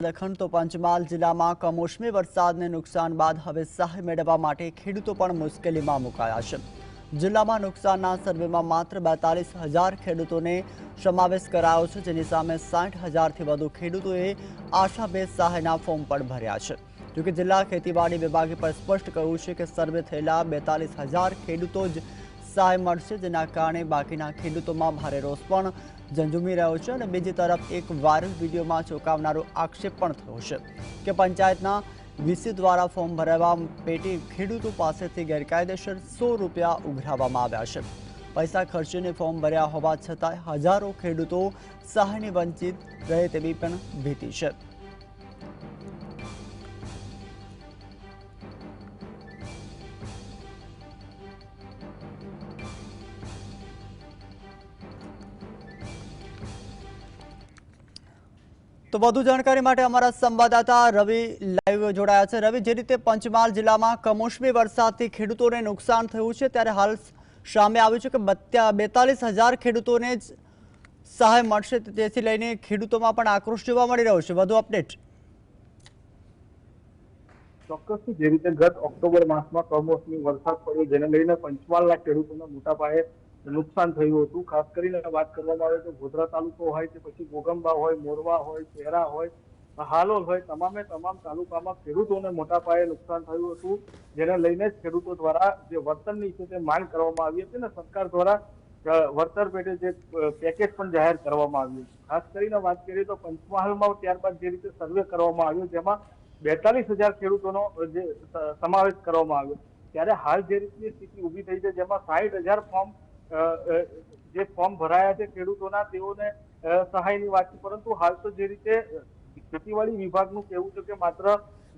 દખણ તો પંચમહાલ જિલ્લામાં કમોસમી વરસાદને નુકસાન બાદ હવે સહાય મેળવવા માટે ખેડૂતો પણ મુશ્કેલીમાં મુકાયા છે। જિલ્લામાં નુકસાનના સર્વેમાં માત્ર 42,000 ખેડૂતોને સમાવેશ કરાયો છે, જેની સામે 60,000થી વધુ ખેડૂતોએ આશાભેર સહાયના ફોર્મ પણ ભર્યા છે। જોકે જિલ્લા ખેતીવાડી વિભાગે પણ સ્પષ્ટ કહ્યું છે કે સર્વે થયેલા 42,000 ખેડૂતો જ સહાય મળશે, જેના કારણે બાકીના ખેડૂતોમાં ભારે રોષ પણ ઝંઝુમી રહ્યો છે। અને બીજી તરફ એક વાયરલ વિડીયોમાં ચોંકાવનારો આક્ષેપ પણ થયો છે કે પંચાયતના વીસી દ્વારા ફોર્મ ભરાવવા પેટે ખેડૂતો પાસેથી ગેરકાયદેસર 100 રૂપિયા ઉઘરાવવામાં આવ્યા છે। પૈસા ખર્ચીને ફોર્મ ભર્યા હોવા છતાં હજારો ખેડૂતો સહાયથી વંચિત રહે તેવી પણ ભીતિ છે। तो વધુ જાણકારી માટે અમારા સંવાદદાતા રવિ લાઈવ જોડાયા છે। રવિ, જે રીતે પંચમહાલ જિલ્લામાં કમોસમી વરસાદથી ખેડૂતોને નુકસાન થયું છે, ત્યારે હાલ સામે આવ્યું છે કે 42,000 ખેડૂતોને જ સહાય મળશે, તેથી લઈને ખેડૂતોમાં પણ આક્રોશ જોવા મળી રહ્યો છે। વધુ અપડેટ। ચોક્કસથી જે રીતે ગત ઓક્ટોબર માસમાં કમોસમી વરસાદ પડ્યો, જેને લઈને પંચમહાલના ખેડૂતોને મોટા પાયે નુકસાન થયું હતું। ખાસ કરીને વાત કરવામાં આવે તો ગોધરા તાલુકો હોય કે પછી ગોગંબા હોય, મોરવા હોય, શહેરા હોય, હાલોલ હોય, તમામે તમામ તાલુકામાં ખેડૂતોને મોટા પાયે નુકસાન થયું હતું, જેને લઈને ખેડૂતો દ્વારા જે વળતરની છે તે માંગ કરવામાં આવી હતી અને સરકાર દ્વારા વળતર પેટે જે પેકેજ પણ જાહેર કરવામાં આવ્યું છે। ખાસ કરીને વાત કરીએ તો પંચમહાલમાં ત્યારબાદ જે રીતે સર્વે કરવામાં આવ્યો, જેમાં 42,000 ખેડૂતોનો જે સમાવેશ કરવામાં આવ્યો, ત્યારે હાલ જે રીતની સ્થિતિ ઊભી થઈ છે, જેમાં 60,000 ફોર્મ જે ફોર્મ ભરાયા છે ખેડૂતોના, તેઓને સહાયની વાત છે, પરંતુ હાલ તો જે રીતે ખેતીવાડી વિભાગનું કહેવું છે કે માત્ર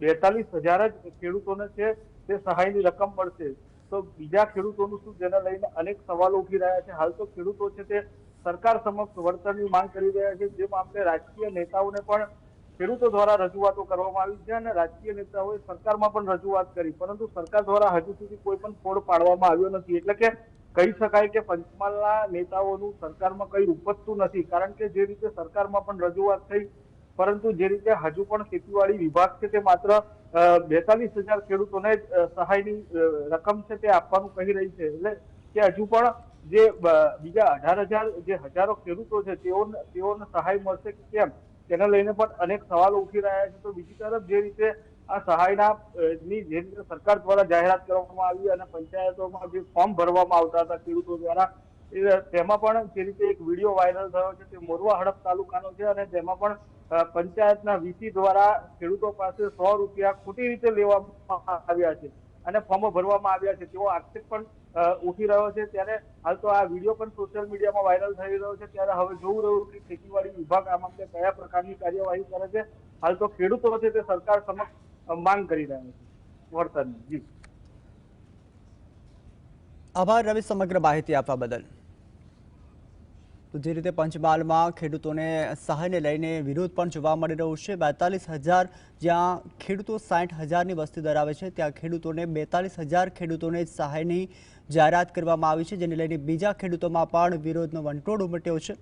42,000 જ ખેડૂતોને છે તે સહાયની રકમ મળશે, તો બીજા ખેડૂતોનું શું, જેને લઈને અનેક સવાલો ઉઠી રહ્યા છે। હાલ તો ખેડૂતો છે તે સરકાર સમક્ષ વળતરની માંગ કરી રહ્યા છે, જે મામલે રાજકીય નેતાઓને પણ ખેડૂતો દ્વારા રજૂઆતો કરવામાં આવી છે અને રાજકીય નેતાઓએ સરકારમાં પણ રજૂઆત કરી, પરંતુ સરકાર દ્વારા હજુ સુધી કોઈ પણ ફોડ પાડવામાં આવ્યો નથી। એટલે કે કહી શકાય કે પંચમહાલના નેતાઓનું સરકારમાં કંઈ ઉપજતું નથી, કારણ કે જે રીતે સરકારમાં પણ રજૂઆત થઈ, પરંતુ જે રીતે હજુ પણ ખેતીવાડી વિભાગ છે તે માત્ર 42,000 ખેડૂતોને જ સહાયની રકમ છે તે આપવાનું કહી રહી છે, એટલે કે હજુ પણ જે બીજા 18,000 જે હજારો ખેડૂતો છે તેઓને સહાય મળશે કે કેમ, તેને લઈને પણ અનેક સવાલો ઉઠી રહ્યા છે। તો બીજી તરફ જે રીતે આ સહાયના ની જે રીતે સરકાર દ્વારા જાહેરાત કરવામાં આવી અને પંચાયતોમાં જે ફોર્મ ભરવામાં આવતા હતા ખેડૂતો દ્વારા, તેમાં પણ જે રીતે એક વિડીયો વાયરલ થયો છે તે મોરવા હડપ તાલુકાનો છે અને તેમાં પણ પંચાયતના વીસી દ્વારા ખેડૂતો પાસે 100 રૂપિયા ખોટી રીતે લેવામાં આવ્યા છે અને ફોર્મો ભરવામાં આવ્યા છે, તેવો આક્ષેપ પણ ઉઠી રહ્યો છે। ત્યારે હાલ તો આ વિડીયો પણ સોશિયલ મીડિયામાં વાયરલ થઈ રહ્યો છે, ત્યારે હવે જોવું રહ્યું કે ખેતીવાડી વિભાગ આ મામલે કયા પ્રકારની કાર્યવાહી કરે છે। હાલ તો ખેડૂતો છે તે સરકાર સમક્ષ માંગ કરી રહ્યા છે વળતરની। જી, આભાર રવિ સમગ્ર માહિતી આપવા બદલ। તો જે રીતે પંચમહાલમાં ખેડૂતોને સહાયને લઈને વિરોધ પણ જોવા મળી રહ્યો છે। 42,000 જ્યાં ખેડૂતો 60,000ની વસ્તી ધરાવે છે, ત્યાં ખેડૂતોને 42,000 ખેડૂતોને સહાયની જાહેરાત કરવામાં આવી છે, જેને લઈને બીજા ખેડૂતોમાં પણ વિરોધનો વંટોળ ઉમટ્યો છે।